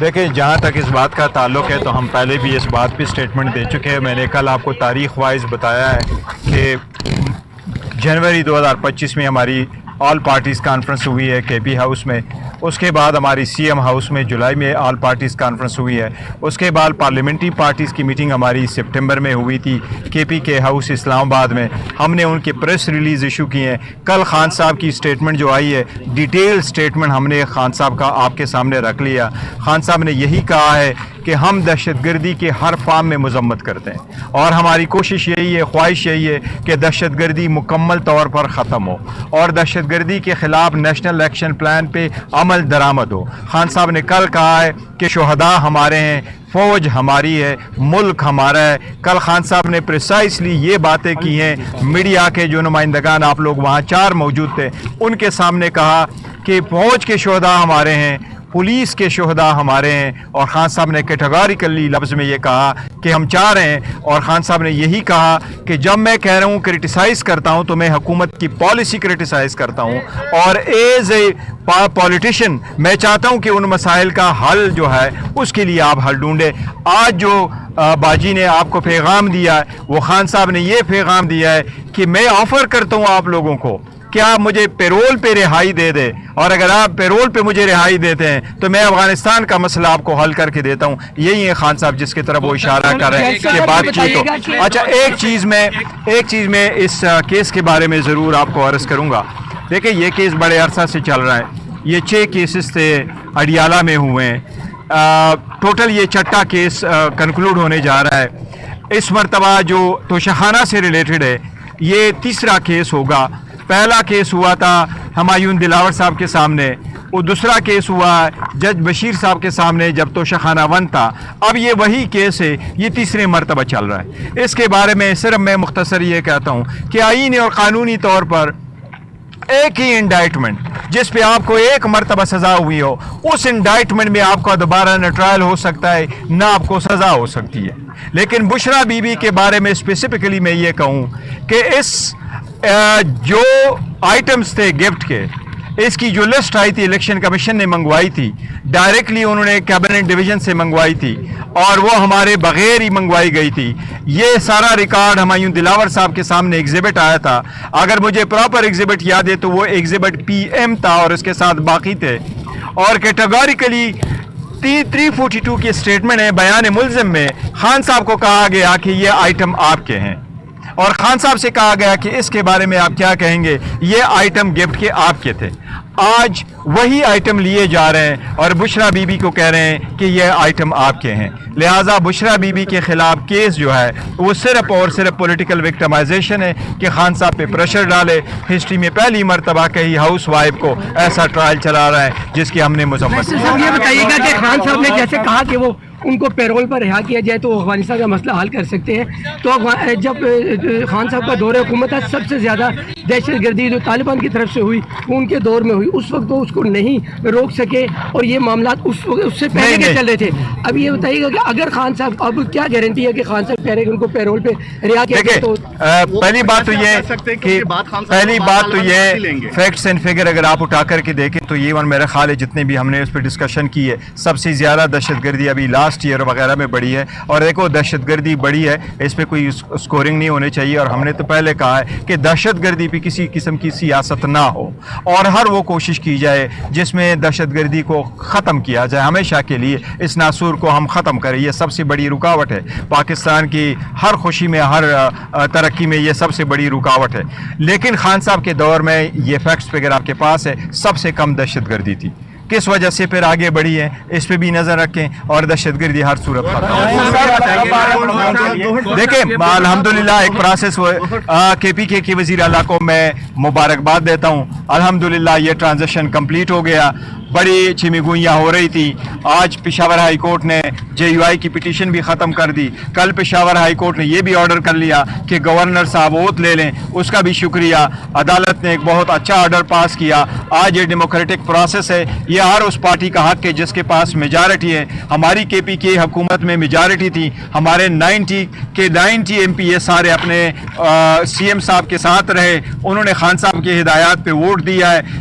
دیکھیں، جہاں تک اس بات کا تعلق ہے تو ہم پہلے بھی اس بات پہ اسٹیٹمنٹ دے چکے ہیں. میں نے کل آپ کو تاریخ وائز بتایا ہے کہ جنوری 2025 میں ہماری آل پارٹیز کانفرنس ہوئی ہے کے پی ہاؤس میں. اس کے بعد ہماری سی ایم ہاؤس میں جولائی میں آل پارٹیز کانفرنس ہوئی ہے. اس کے بعد پارلیمنٹری پارٹیز کی میٹنگ ہماری سپٹمبر میں ہوئی تھی کے پی کے ہاؤس اسلام آباد میں. ہم نے ان کے پریس ریلیز ایشو کیے ہیں. کل خان صاحب کی اسٹیٹمنٹ جو آئی ہے، ڈیٹیل اسٹیٹمنٹ ہم نے خان صاحب کا آپ کے سامنے رکھ لیا. خان صاحب نے یہی کہا ہے کہ ہم دہشت گردی کے ہر فارم میں مذمت کرتے ہیں اور ہماری کوشش یہی ہے، خواہش یہی ہے کہ دہشت گردی مکمل طور پر ختم ہو اور دہشت گردی کے خلاف نیشنل ایکشن پلان پہ عمل درآمد ہو. خان صاحب نے کل کہا ہے کہ شہداء ہمارے ہیں، فوج ہماری ہے، ملک ہمارا ہے. کل خان صاحب نے پریسائسلی یہ باتیں کی ہیں. میڈیا کے جو نمائندگان، آپ لوگ وہاں 4 موجود تھے، ان کے سامنے کہا کہ فوج کے شہداء ہمارے ہیں، پولیس کے شہداء ہمارے ہیں. اور خان صاحب نے کیٹیگوریکلی لفظ میں یہ کہا کہ ہم چاہ رہے ہیں. اور خان صاحب نے یہی کہا کہ جب میں کہہ رہا ہوں کرٹیسائز کرتا ہوں تو میں حکومت کی پالیسی کرٹیسائز کرتا ہوں، اور ایز اے پولیٹیشین میں چاہتا ہوں کہ ان مسائل کا حل جو ہے اس کے لیے آپ حل ڈھونڈیں. آج جو باجی نے آپ کو پیغام دیا ہے، وہ خان صاحب نے یہ پیغام دیا ہے کہ میں آفر کرتا ہوں آپ لوگوں کو کہ آپ مجھے پیرول پہ رہائی دے دیں، اور اگر آپ پیرول پہ مجھے رہائی دیتے ہیں تو میں افغانستان کا مسئلہ آپ کو حل کر کے دیتا ہوں. یہی ہے خان صاحب جس کی طرف وہ اشارہ کر رہے ہیں کہ بات چیت ہو. اچھا، ایک چیز میں اس کیس کے بارے میں ضرور آپ کو عرض کروں گا. دیکھیں، یہ کیس بڑے عرصہ سے چل رہا ہے. یہ 6 کیسز تھے، اڈیالہ میں ہوئے ہیں. ٹوٹل یہ 6واں کیس کنکلوڈ ہونے جا رہا ہے. اس مرتبہ جو توشخانہ سے ریلیٹڈ ہے، یہ 3را کیس ہوگا. پہلا کیس ہوا تھا ہمایون دلاور صاحب کے سامنے، وہ دوسرا کیس ہوا جج بشیر صاحب کے سامنے جب توشخانہ 1 تھا. اب یہ وہی کیس ہے، یہ 3رے مرتبہ چل رہا ہے. اس کے بارے میں صرف میں مختصر یہ کہتا ہوں کہ آئینی اور قانونی طور پر ایک ہی انڈائٹمنٹ جس پہ آپ کو 1 مرتبہ سزا ہوئی ہو، اس انڈائٹمنٹ میں آپ کا دوبارہ نہ ٹرائل ہو سکتا ہے نہ آپ کو سزا ہو سکتی ہے. لیکن بشرا بی بی کے بارے میں اسپیسیفکلی میں یہ کہوں کہ اس جو آئٹمز تھے گفٹ کے، اس کی جو لسٹ آئی تھی الیکشن کمیشن نے منگوائی تھی، ڈائریکٹلی انہوں نے کیبنٹ ڈویژن سے منگوائی تھی اور وہ ہمارے بغیر ہی منگوائی گئی تھی. یہ سارا ریکارڈ ہمایوں دلاور صاحب کے سامنے ایگزیبٹ آیا تھا. اگر مجھے پراپر ایگزیبٹ یاد ہے تو وہ ایگزیبٹ PM تھا اور اس کے ساتھ باقی تھے. اور کیٹیگوریکلی 342 کی اسٹیٹمنٹ ہے بیان ملزم میں خان صاحب کو کہا گیا کہ یہ آئٹم آپ کے ہیں، اور خان صاحب سے کہا گیا کہ اس کے بارے میں آپ کیا کہیں گے، یہ آئٹم گفٹ کے آپ کے تھے. آج وہی آئٹم لیے جا رہے ہیں اور بشرا بی بی کو کہہ رہے ہیں کہ یہ آئٹم آپ کے ہیں. لہٰذا بشرا بی بی کے خلاف کیس جو ہے وہ صرف اور صرف پولیٹیکل وکٹمائزیشن ہے کہ خان صاحب پہ پریشر ڈالے. ہسٹری میں پہلی مرتبہ کہیں ہاؤس وائف کو ایسا ٹرائل چلا رہا ہے جس کی ہم نے مذمت کی. یہ بتائیے گا کہ خان صاحب نے جیسے کہا کہ وہ ان کو پیرول پر رہا کیا جائے تو افغانستان کا مسئلہ حل کر سکتے ہیں، تو جب خان صاحب کا دور حکومت ہے سب سے زیادہ دہشت گردی جو طالبان کی طرف سے ہوئی ان کے دور میں ہوئی، اس وقت تو اس کو نہیں روک سکے اور یہ معاملات اس سے پہلے کے چل رہے تھے. اب یہ بتائیے گا کہ اگر خان صاحب، اب کیا گارنٹی ہے کہ خان صاحب کہہ رہے ہیں کہ ان کو پیرول پہ رہا کیا جائے؟ تو پہلی بات تو یہ فیکٹس اینڈ فگر اگر آپ اٹھا کر کے دیکھیں تو یہ میرا خیال ہے جتنے بھی ہم نے اس پہ ڈسکشن کی ہے، سب سے زیادہ دہشت گردی ابھی لاسٹ ایئر وغیرہ میں بڑی ہے. اور دیکھو دہشت گردی بڑی ہے، اس پہ کوئی اسکورنگ نہیں ہونی چاہیے. اور ہم نے تو پہلے کہا ہے کہ دہشت گردی پہ کسی قسم کی سیاست نہ ہو اور ہر وہ کوشش کی جائے جس میں دہشت گردی کو ختم کیا جائے ہمیشہ کے لیے. اس ناسور کو ہم ختم کریں، یہ سب سے بڑی رکاوٹ ہے پاکستان کی ہر خوشی میں، ہر ترقی میں، یہ سب سے بڑی رکاوٹ ہے. لیکن خان صاحب کے دور میں یہ فیکٹس اگر آپ کے پاس ہے، سب سے کم دہشت گردی تھی. کس وجہ سے پھر آگے بڑھی ہے اس پہ بھی نظر رکھیں اور دہشت گردی ہر صورت دیکھیں. الحمدللہ ایک پروسیس کے پی کے وزیر اعلیٰ کو میں مبارکباد دیتا ہوں. الحمدللہ یہ ٹرانزیکشن کمپلیٹ ہو گیا. بڑی چمیگوئیاں ہو رہی تھی. آج پشاور ہائی کورٹ نے JUI کی پٹیشن بھی ختم کر دی. کل پشاور ہائی کورٹ نے یہ بھی آرڈر کر لیا کہ گورنر صاحب اوت لے لیں، اس کا بھی شکریہ. عدالت نے ایک بہت اچھا آرڈر پاس کیا. آج یہ ڈیموکریٹک پروسیس ہے، یہ ہر اس پارٹی کا حق ہے جس کے پاس میجارٹی ہے. ہماری KPK حکومت میں میجارٹی تھی، ہمارے 90 MP یہ سارے اپنے CM صاحب کے ساتھ رہے. انہوں نے خان صاحب کی ہدایات پہ ووٹ دیا ہے.